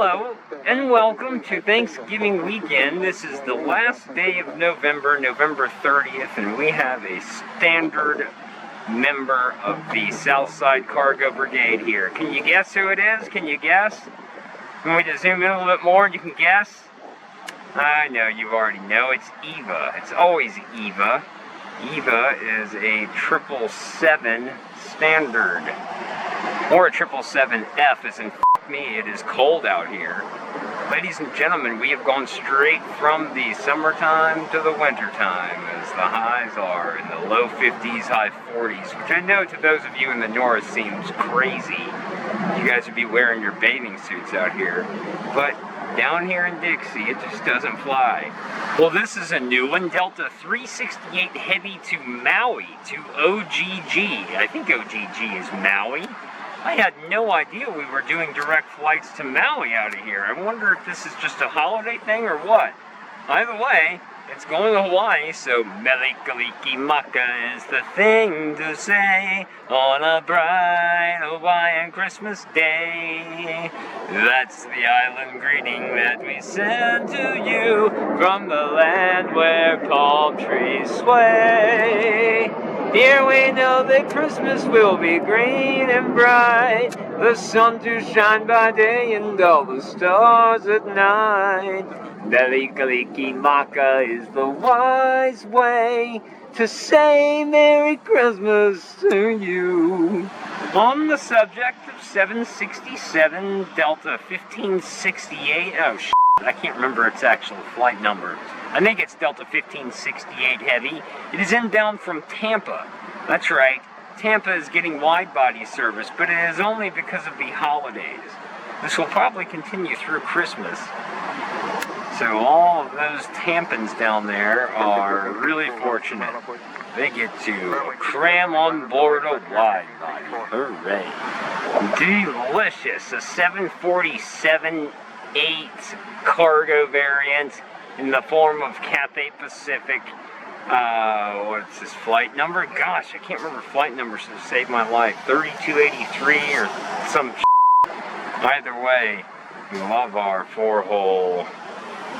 Hello, and welcome to Thanksgiving weekend. This is the last day of November, November 30th, and we have a standard member of the Southside Cargo Brigade here. Can you guess who it is? Can you guess? Can we just zoom in a little bit more and you can guess? I know you already know. It's Eva. It's always Eva. Eva is a 777 standard. Or a 777F, as in f*** me, it is cold out here. Ladies and gentlemen, we have gone straight from the summertime to the wintertime, as the highs are in the low 50s, high 40s, which I know to those of you in the north seems crazy. You guys would be wearing your bathing suits out here. But down here in Dixie, it just doesn't fly. Well, this is a new one, Delta 368 Heavy to Maui, to OGG. I think OGG is Maui. I had no idea we were doing direct flights to Maui out of here. I wonder if this is just a holiday thing or what. Either way, it's going to Hawaii, so Mele Kalikimaka is the thing to say on a bright Hawaiian Christmas day. That's the island greeting that we send to you from the land where palm trees sway. Here we know that Christmas will be green and bright, the sun to shine by day and all the stars at night. Mele Kalikimaka is the wise way to say Merry Christmas to you. On the subject of 767 Delta 1568, oh shit, I can't remember its actual flight number. I think it's Delta 1568 Heavy. It is inbound from Tampa. That's right, Tampa is getting wide-body service, but it is only because of the holidays. This will probably continue through Christmas. So all of those Tampans down there are really fortunate. They get to cram on board a wide-body. Hooray. Delicious. A 747-8 cargo variant in the form of Cathay Pacific. What's this flight number? Gosh, I can't remember flight numbers to save my life. 3283 or some shit. Either way, we love our four-hole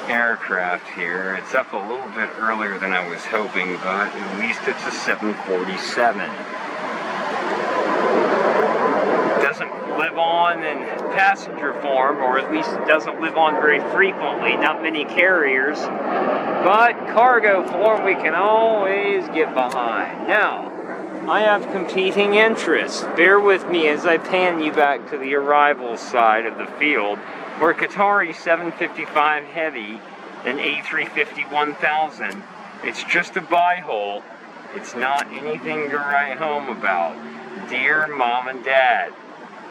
aircraft here. It's up a little bit earlier than I was hoping, but at least it's a 747. It doesn't live on in passenger form, or at least it doesn't live on very frequently, not many carriers, but cargo form we can always get behind. Now, I have competing interests. Bear with me as I pan you back to the arrival side of the field, where Qatari 755 Heavy and A350-1000, it's just a buy hole. It's not anything to write home about. Dear Mom and Dad,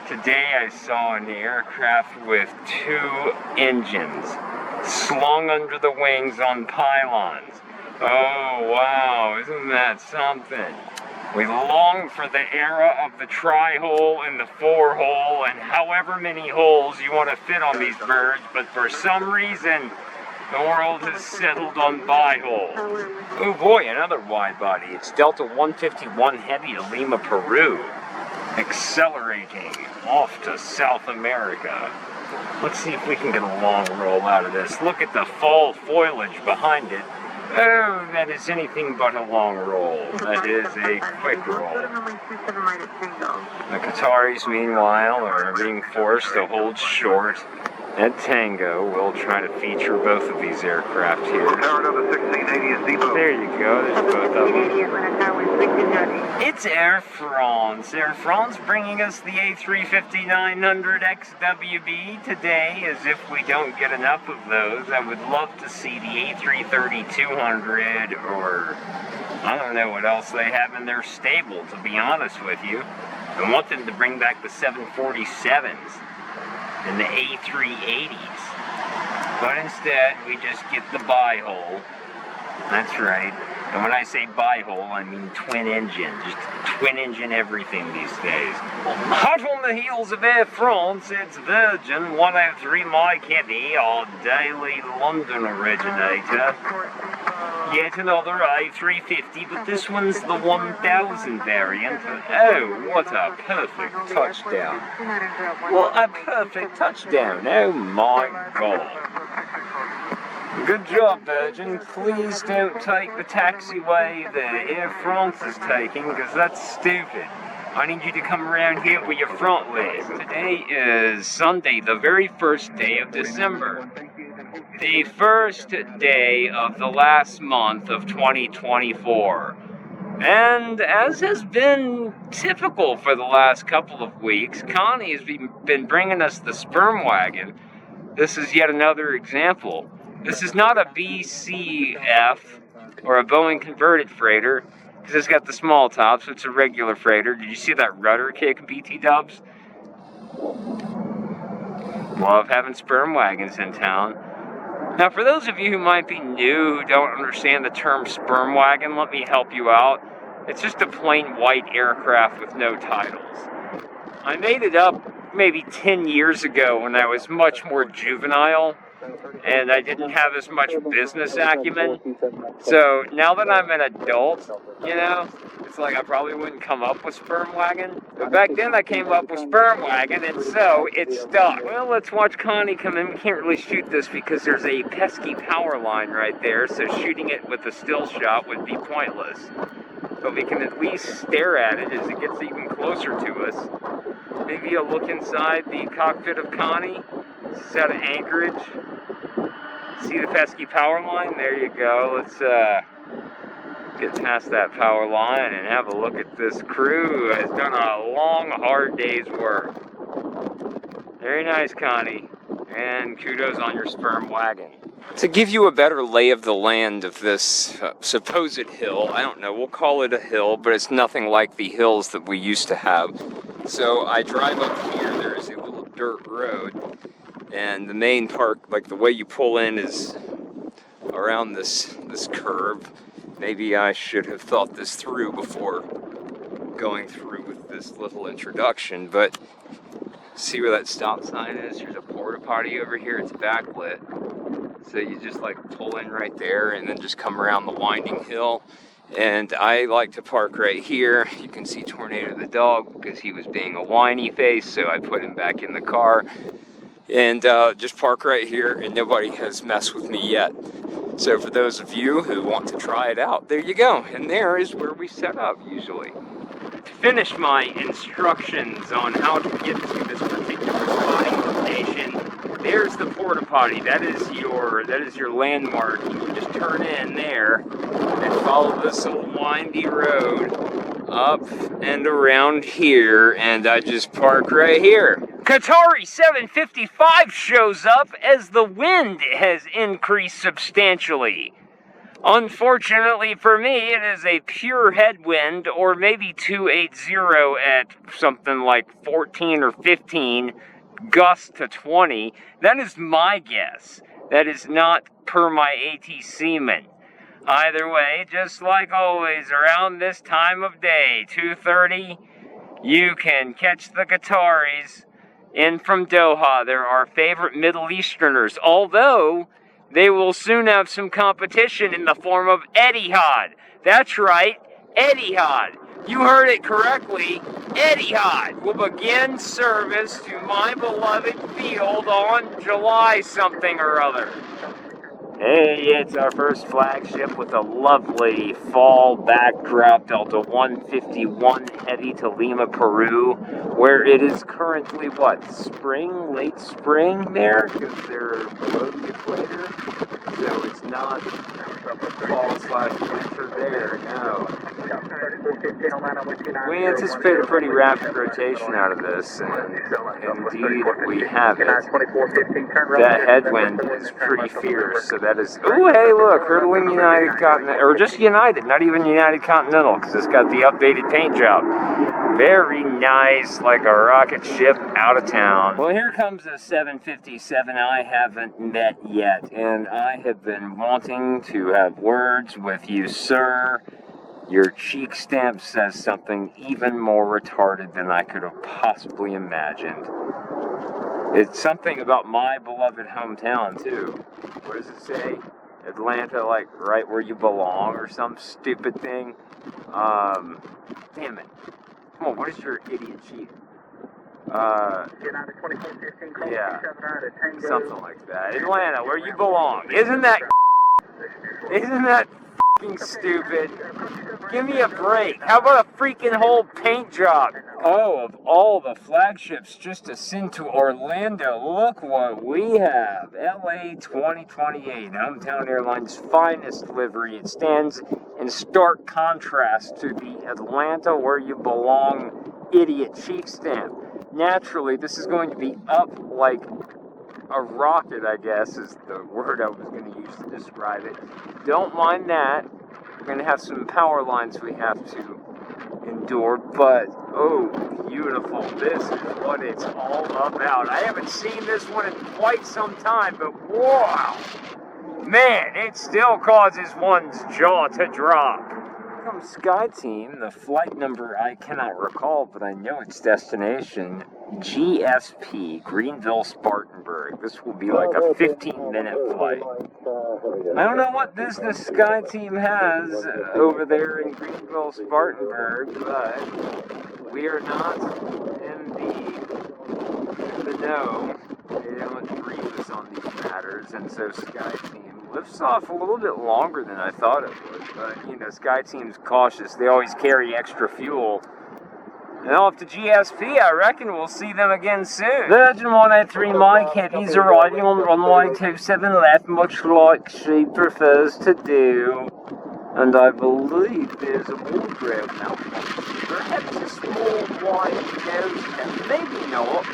today I saw an aircraft with 2 engines slung under the wings on pylons. Oh wow, isn't that something? We long for the era of the tri-hole and the 4-hole and however many holes you want to fit on these birds, but for some reason, the world has settled on bi-hole. Oh boy, another wide body. It's Delta 151 Heavy to Lima, Peru, accelerating off to South America. Let's see if we can get a long roll out of this. Look at the fall foliage behind it. Oh, that is anything but a long roll. That is a quick roll. The Qataris, meanwhile, are being forced to hold short at Tango. We'll try to feature both of these aircraft here. There you go, there's both of them. It's Air France. Air France bringing us the A350-900 XWB today, as if we don't get enough of those. I would love to see the A330-200, or I don't know what else they have in their stable, to be honest with you. I want them to bring back the 747s and the A380s. But instead, we just get the bi-hole. That's right. And when I say bi-hole, I mean twin engine. Just twin engine everything these days. Hot on the heels of Air France, it's Virgin 103 Mike Heavy, our daily London originator. Yet another A350, but this one's the 1000 variant. Oh, what a perfect touchdown. What a perfect touchdown. Oh my God. Good job, Virgin. Please don't take the taxiway that Air France is taking, because that's stupid. I need you to come around here with your front leg. Today is Sunday, the very first day of December. The first day of the last month of 2024. And as has been typical for the last couple of weeks, Connie has been bringing us the sperm wagon. This is yet another example. This is not a BCF or a Boeing converted freighter, because it's got the small top, so it's a regular freighter. Did you see that rudder kick, BT dubs? Love having sperm wagons in town. Now, for those of you who might be new, who don't understand the term sperm wagon, let me help you out. It's just a plain white aircraft with no titles. I made it up maybe 10 years ago when I was much more juvenile and I didn't have as much business acumen. So now that I'm an adult, you know, it's like I probably wouldn't come up with sperm wagon. But back then I came up with sperm wagon, and so it stuck. Well, let's watch Connie come in. We can't really shoot this because there's a pesky power line right there, so shooting it with a still shot would be pointless. But we can at least stare at it as it gets even closer to us. Maybe a look inside the cockpit of Connie. Set of anchorage. See the pesky power line? There you go. Let's get past that power line and have a look at this crew who has done a long, hard day's work. Very nice, Connie. And kudos on your sperm wagon. To give you a better lay of the land of this supposed hill, I don't know, we'll call it a hill, but it's nothing like the hills that we used to have. So I drive up here, there's a little dirt road, and the main park, like the way you pull in is around this curve. Maybe I should have thought this through before going through with this little introduction, but see where that stop sign is? There's a porta potty over here, it's backlit. So you just like pull in right there and then just come around the winding hill. And I like to park right here. You can see Tornado the dog because he was being a whiny face, so I put him back in the car. And just park right here, and nobody has messed with me yet. So for those of you who want to try it out, there you go. And there is where we set up usually. To finish my instructions on how to get to this particular spotting location, there's the porta potty. That is your landmark. You can just turn in there and follow this little windy road up and around here, and I just park right here. Qatari 755 shows up as the wind has increased substantially. Unfortunately for me, it is a pure headwind, or maybe 280 at something like 14 or 15, gust to 20. That is my guess. That is not per my ATC man. Either way, just like always, around this time of day, 2:30, you can catch the Qataris in from Doha. They're our favorite Middle Easterners, although they will soon have some competition in the form of Etihad. That's right, Etihad. You heard it correctly. Etihad will begin service to my beloved field on July something or other. Hey, it's our first flagship with a lovely fall backdrop, Delta 151 heavy to Lima, Peru, where it is currently, what, spring, late spring there? Because they're below the equator, so it's not fall/winter there, no. We anticipate a pretty rapid rotation out of this, and indeed we have it. That headwind is pretty fierce, so that is, oh hey look, hurtling United Continental, or just United, not even United Continental, because it's got the updated paint job. Very nice, like a rocket ship out of town. Well, here comes a 757 I haven't met yet, and I have been wanting to have words with you, sir. Your cheek stamp says something even more retarded than I could have possibly imagined. It's something about my beloved hometown, too. What does it say? Atlanta, like right where you belong or some stupid thing. Damn it. Come on, what is your idiot chief? Yeah, something like that. Atlanta, where you belong. Isn't that fucking stupid? Give me a break. How about a freaking whole paint job? Oh, of all the flagships just to send to Orlando, look what we have. LA 2028, Hometown Airlines' finest livery. It stands in stark contrast to the Atlanta where you belong idiot chief stamp. Naturally, this is going to be up like a rocket, I guess, is the word I was going to use to describe it. Don't mind that. We're going to have some power lines we have to endure, but oh, beautiful. This is what it's all about. I haven't seen this one in quite some time, but wow! Man, it still causes one's jaw to drop. From SkyTeam, the flight number I cannot recall, but I know its destination, GSP, Greenville, Spartanburg. This will be like a 15-minute flight. I don't know what business SkyTeam has over there in Greenville, Spartanburg, but we are not in the know. They don't brief us on these matters, and so SkyTeam lifts off a little bit longer than I thought it would, but, you know, SkyTeam's cautious. They always carry extra fuel. And off to GSP, I reckon we'll see them again soon. Virgin 183 Mike Heavies are riding on runway 27 left, much like she prefers to do. And I believe there's a wardrobe malfunction. Perhaps a small wide nose, and maybe not.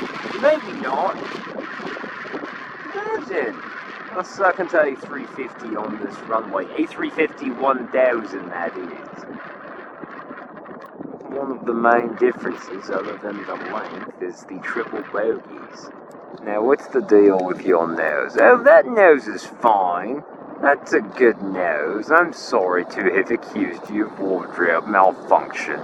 Maybe not. Virgin. Let's second A350 on this runway. A350 1000, that is. One of the main differences, other than the length, is the triple bogies. Now, what's the deal with your nose? Oh, that nose is fine. That's a good nose. I'm sorry to have accused you of wardrobe malfunction.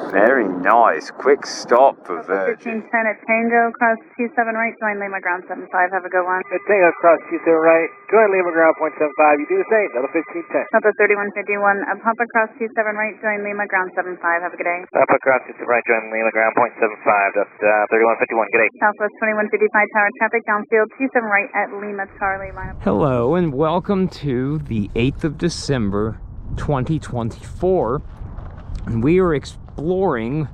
Very nice. Quick stop for Virgin. 1510 at Tango, cross 27 right, join Lima ground 75. Have a good one. At Tango, cross 27 right, join Lima ground .75. You do the same. Delta 1510. Delta 3151, Papa cross 27 right, join Lima ground 75. Have a good day. Papa cross 27 right, join Lima ground .75. That's 3151. Good day. Southwest 2155 tower traffic, downfield 27 right at Lima Charlie. Line up. Hello and welcome to the 8th of December 2024. And we are exploring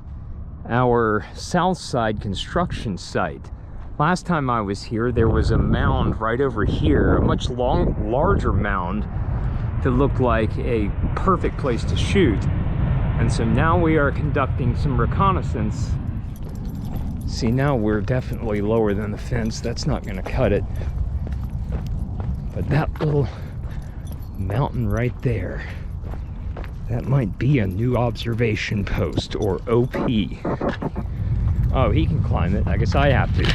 our Southside construction site. Last time I was here, there was a mound right over here, a much larger mound that looked like a perfect place to shoot. And so now we are conducting some reconnaissance. See, now we're definitely lower than the fence. That's not going to cut it. But that little mountain right there, that might be a new observation post, or OP. Oh, he can climb it. I guess I have to.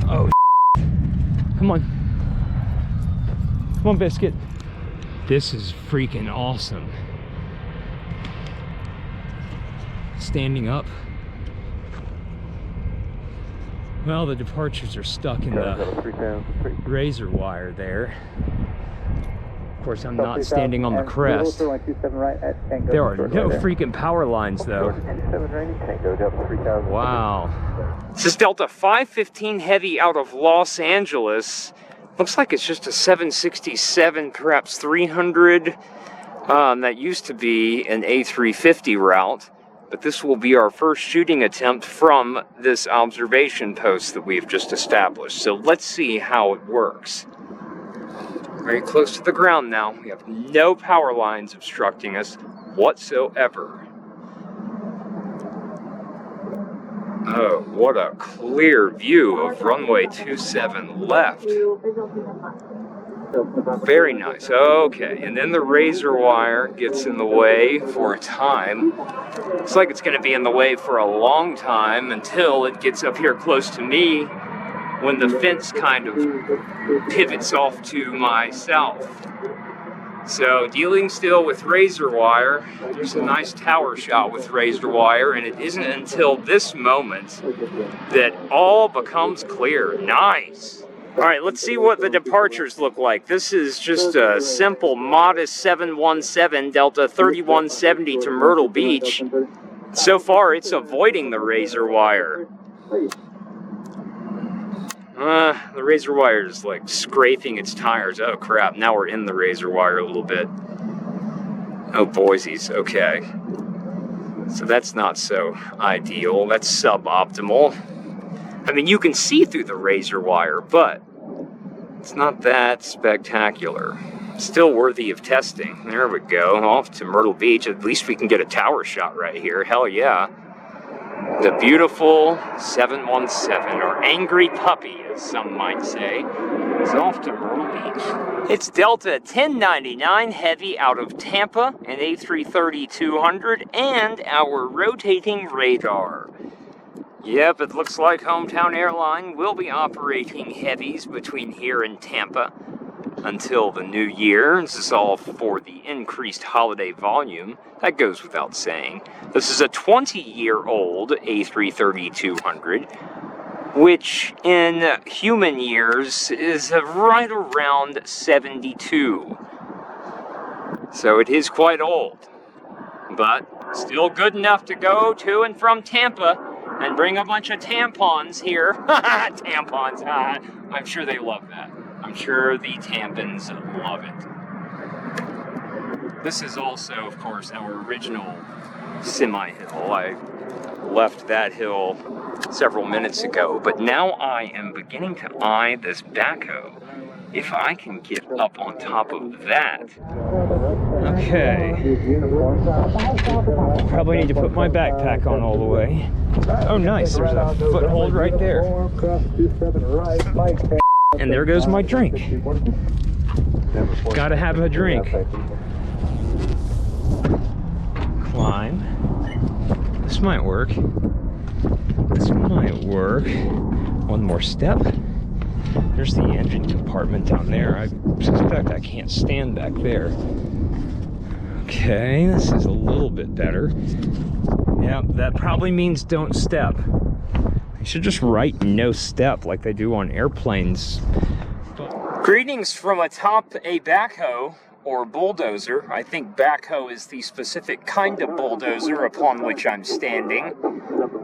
Oh, come on. Come on, Biscuit. This is freaking awesome. Standing up. Well, the departures are stuck in the razor wire there. Of course, I'm not standing on the crest. There are no freaking power lines, though. Wow. This is Delta 515 Heavy out of Los Angeles. Looks like it's just a 767, perhaps 300. That used to be an A350 route. But this will be our first shooting attempt from this observation post that we've just established. So let's see how it works. Very close to the ground now. We have no power lines obstructing us whatsoever. Oh, what a clear view of runway 27 left. Very nice. Okay, and then the razor wire gets in the way for a time. Looks like it's going to be in the way for a long time until it gets up here close to me, when the fence kind of pivots off to my south. So dealing still with razor wire. There's a nice tower shot with razor wire, and it isn't until this moment that all becomes clear. Nice. Alright, let's see what the departures look like. This is just a simple, modest 717 Delta 3170 to Myrtle Beach. So far, it's avoiding the razor wire. The razor wire is like scraping its tires. Oh crap, now we're in the razor wire a little bit. Oh, Boise's, okay. So that's not so ideal, that's suboptimal. I mean, you can see through the razor wire, but it's not that spectacular. Still worthy of testing. There we go, off to Myrtle Beach. At least we can get a tower shot right here, hell yeah. The beautiful 717, or Angry Puppy, as some might say, is off to Myrtle Beach. It's Delta 1099 Heavy out of Tampa, an A330-200, and our rotating radar. Yep, it looks like Hometown Airline will be operating heavies between here and Tampa until the new year. This is all for the increased holiday volume. That goes without saying. This is a 20-year-old A330-200, which in human years is right around 72. So it is quite old, but still good enough to go to and from Tampa and bring a bunch of tampons here. Tampons, I'm sure they love that. I'm sure the Tampons love it. This is also, of course, our original semi-hill. I left that hill several minutes ago, but now I am beginning to eye this backhoe. If I can get up on top of that. Okay. Probably need to put my backpack on all the way. Oh, nice. There's a foothold right there. And there goes my drink. Gotta have a drink. Climb. This might work. This might work. One more step. There's the engine compartment down there. I suspect I can't stand back there. Okay, this is a little bit better. Yeah, that probably means don't step. You should just write no step like they do on airplanes. Greetings from atop a backhoe, or bulldozer. I think backhoe is the specific kind of bulldozer upon which I'm standing.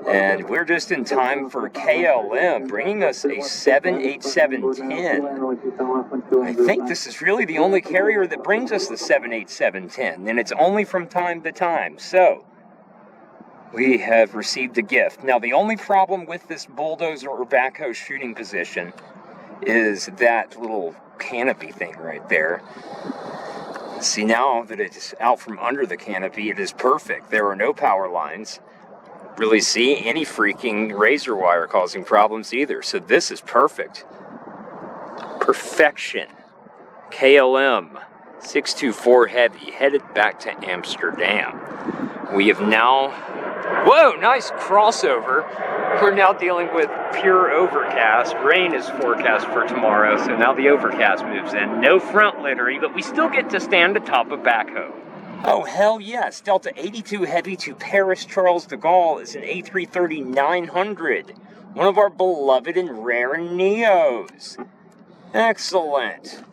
And we're just in time for KLM, bringing us a 787-10. I think this is really the only carrier that brings us the 787-10, and it's only from time to time. So, we have received a gift. Now, the only problem with this bulldozer or backhoe shooting position is that little canopy thing right there. See, now that it's out from under the canopy, it is perfect. There are no power lines. Really see any freaking razor wire causing problems either. So this is perfect. Perfection. KLM 624 Heavy headed back to Amsterdam. We have now... Whoa, nice crossover. We're now dealing with pure overcast. Rain is forecast for tomorrow, so now the overcast moves in. No front littery, but we still get to stand atop a backhoe. Oh, hell yes. Delta 82 Heavy to Paris Charles de Gaulle is an A330-900. One of our beloved and rare Neos. Excellent.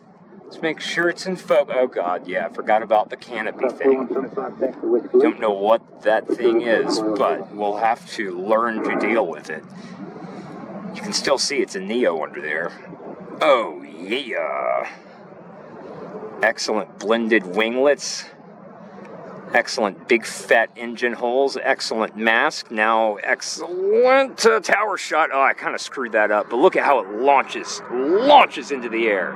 Let's make sure it's in focus. Oh, God, yeah, I forgot about the canopy thing. Don't know what that thing is, but we'll have to learn to deal with it. You can still see it's a Neo under there. Oh, yeah. Excellent blended winglets. Excellent big fat engine holes. Excellent mask. Now, excellent tower shot. Oh, I kind of screwed that up, but look at how it launches into the air.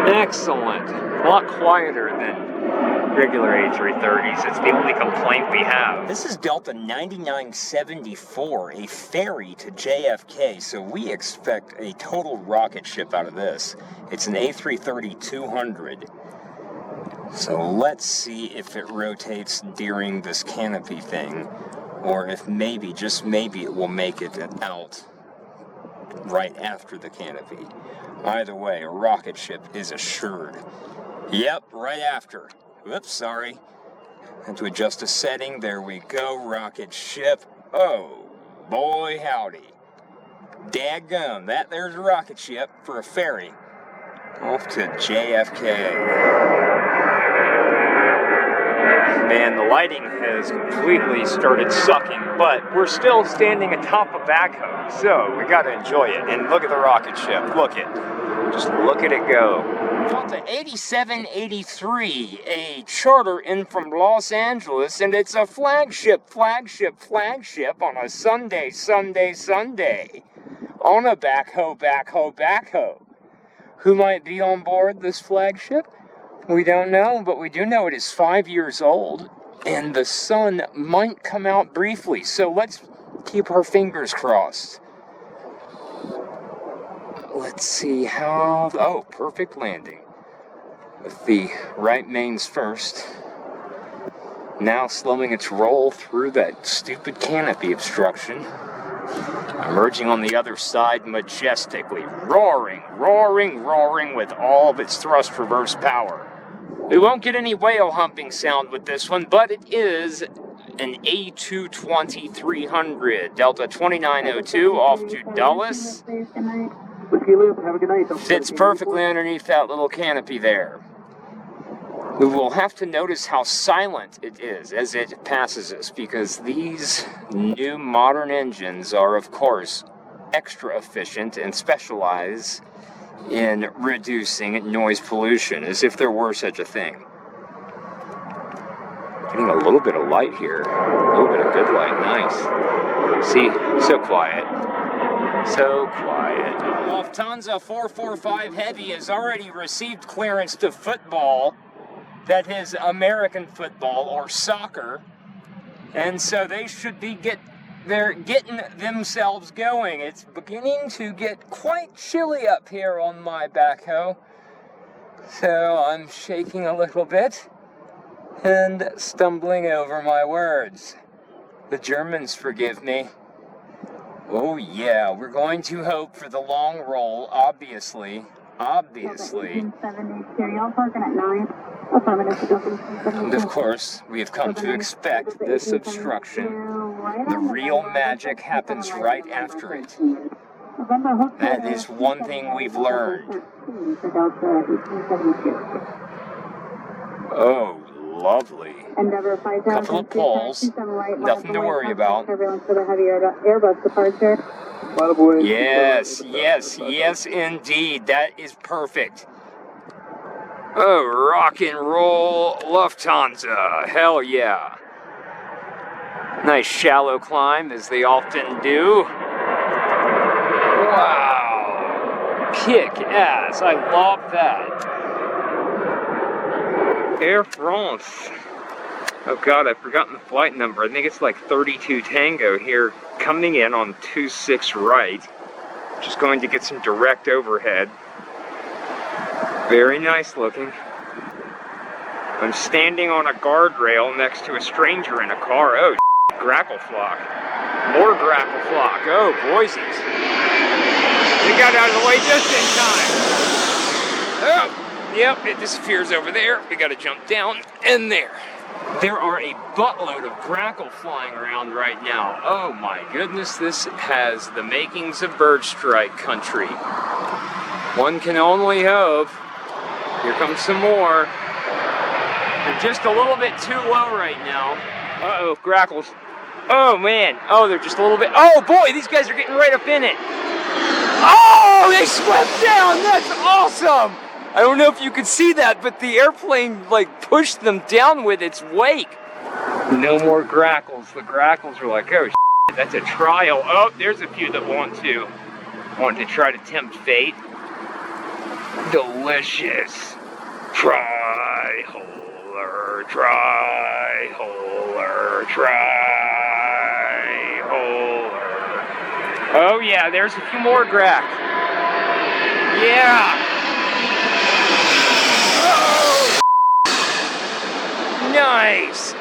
Excellent. A lot quieter than regular A330s. It's the only complaint we have. This is Delta 9974, a ferry to JFK, so we expect a total rocket ship out of this. It's an A330-200. So let's see if it rotates during this canopy thing, or if maybe, just maybe, it will make it out right after the canopy. Either way, a rocket ship is assured. Yep, right after. Whoops, sorry. And to adjust a setting, there we go, rocket ship. Oh, boy howdy. Daggum, that there's a rocket ship for a ferry off to JFK. Man, the lighting has completely started sucking, but we're still standing atop a backhoe, so we gotta enjoy it. And look at the rocket ship, just look at it go. Delta 8783, a charter in from Los Angeles, and it's a flagship on a Sunday. On a backhoe. Who might be on board this flagship? We don't know, but we do know it is 5 years old, and the sun might come out briefly, so let's keep our fingers crossed. Let's see how... Oh, perfect landing. With the right mains first. Now slowing its roll through that stupid canopy obstruction. Emerging on the other side majestically, roaring with all of its thrust reverse power. We won't get any whale humping sound with this one, but it is an A220-300, Delta 2902 off to Dulles. Fits perfectly underneath that little canopy there. We will have to notice how silent it is as it passes us, because these new modern engines are, of course, extra efficient and specialize in reducing noise pollution, as if there were such a thing. Getting a little bit of light here. A little bit of good light. Nice. See? So quiet. Lufthansa 445 Heavy has already received clearance to football. That is American football or soccer. And so they should be getting themselves going. It's beginning to get quite chilly up here on my backhoe. So I'm shaking a little bit and stumbling over my words. The Germans forgive me. Oh yeah, we're going to hope for the long roll, obviously. And of course, we have come to expect this obstruction. The real magic happens right after it. That is one thing we've learned. Oh, lovely. Couple of poles, nothing to worry about. Yes, indeed. That is perfect. Oh, rock and roll Lufthansa. Hell yeah. Nice shallow climb, as they often do. Wow. Kick ass. I love that. Air France. Oh god, I've forgotten the flight number. I think it's like 32 Tango here, coming in on 26 right. Just going to get some direct overhead. Very nice looking. I'm standing on a guardrail next to a stranger in a car. Oh, grackle flock. More grackle flock. Oh, boysies. They got out of the way just in time. Oh, yep, it disappears over there. We gotta jump down in there. There are a buttload of grackle flying around right now. Oh my goodness, this has the makings of bird strike country. One can only hope. Here comes some more. They're just a little bit too low right now. Uh-oh, grackles. Oh man, oh they're just a little bit, oh boy, these guys are getting right up in it. Oh, they swept down, that's awesome. I don't know if you could see that, but the airplane like pushed them down with its wake. No more grackles. The grackles are like, oh shit, that's a trial. Oh, there's a few that want to try to tempt fate. Delicious. Tri-holer. Oh yeah, there's a few more grack. Yeah. Oh, nice.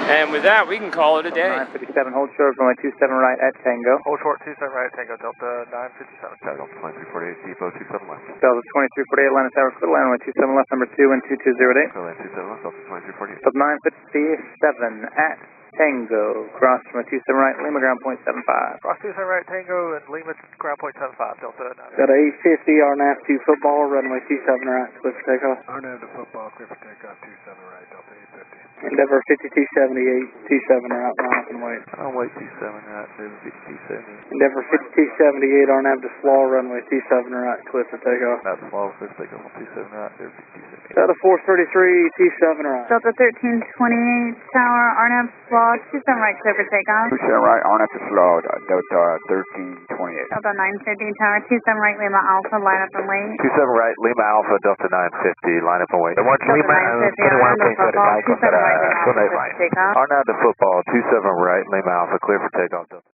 And with that, we can call it a day. 957, hold short, runway 27 right at Tango. Hold short, 27 right at Tango, Delta 957, Delta 2348, depot 27 left. Delta 2348, Atlanta Tower, clear line, runway 27 left, number 2 and 2208. Clear line 27 left, Delta 2348. Delta 957 at Tango, cross from a 27 right, Lima ground point 75. Cross 27 right, Tango, and Lima ground point 75, Delta 9. Got a 850, RNAV to football, runway 27 right, clear for takeoff. RNAV to football, clear for takeoff, 27 right, Delta 850. Endeavor 5278, 27 right, line up and wait. I'll wait 27 right, Endeavor 5278. Endeavor 5278, RNAV to slaw, runway 27 right, clear for takeoff. That's small, clear for takeoff on 27 right, Endeavor 5278. Got a 433, 27 right. Delta 1328 Tower, RNAV slaw, 27 right, clear for takeoff. 27 right, RNAV to slow, Delta 1328. Delta 950 Tower, 27 right, Lima Alpha, line up and wait. 27 right, Lima Alpha, Delta 950, line up and wait. Delta 950, RNAV to football, 27 right, Lima Alpha, clear for takeoff. RNAV to football, 27 right, Lima Alpha, clear for takeoff, Delta.